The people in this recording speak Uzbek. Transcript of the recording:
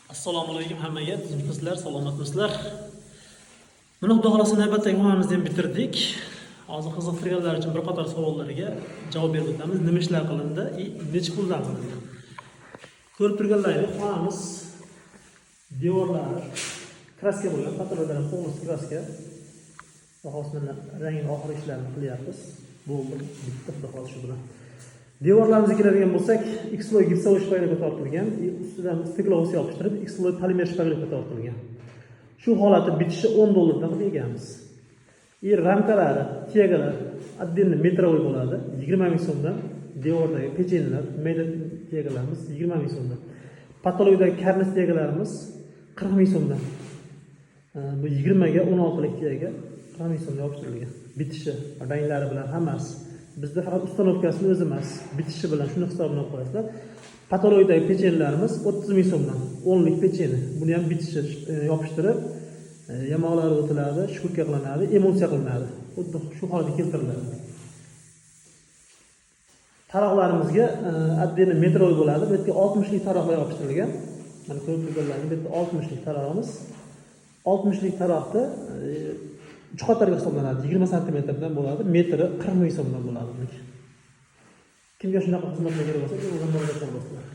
Assalomu alaykum hammaga, sizlar salomatmisizlar? Mana xudo xolasa navbatdagi xonamizni ham bitirdik. Hozir qiziqtirganlar uchun bir qator savollarga javob berib o'tamiz. Nima ishlar qilindi, necha puldan qilindi? Ko'rib turganlaringiz xonamiz devorlari kraska bo'lgan, patologiyalar полностью kraska. Bahosini rangini oxir ishlarini qilyapmiz. Bo'ldi, bitta xudo xolasa shu bilan. Devorlarimizga keladigan bo'lsak, Xloy gipsovoy shpaylaga tortilgan, ustidan stiklovos yopishtirib, Xloy polimer shpaylaga tortilgan. Shu holati bitishi $10 dan qilganmiz. Ramkalari, tegalar отдельно metrovoy bo'ladi, 20 ming so'mdan. Devordagi pechenlar, mayda tegalarimiz 20 ming so'mdan. Patologiyadagi karniz tegalarimiz 40 ming so'mdan. Bu 20 ga 16 lik tega 40 ming so'mdan yopishtirilgan. Bitishi, ranglari bilan hammasi. Bizda faqat ustanovkasini o'zi emas, bitishi bilan shuni hisobini olib qo'yasizlar. Patologiyadagi pechenlarimiz 30 ming so'mdan, 10 lik pecheni. Buni ham bitishi yopishtirib, yamoqlari o'tiladi, shkurka qilinadi, emulsiya qilinadi. Xuddi shu holatga keltiriladi. Taroqlarimizga отдельно metrovoy bo'ladi. Bu yerga 60 lik taroqlar yopishtirilgan. Mana ko'rib turganlaringiz, bu yerda 60 lik taroqimiz. 60 lik taroqda 3 qatorga hisoblanadi. 20 santimetrdan bo'ladi, metri 40 ming so'mdan bo'ladi. Kimga shunaqa xizmatlar kerak bo'lsa, o'zingizga murojaat qilasizlar.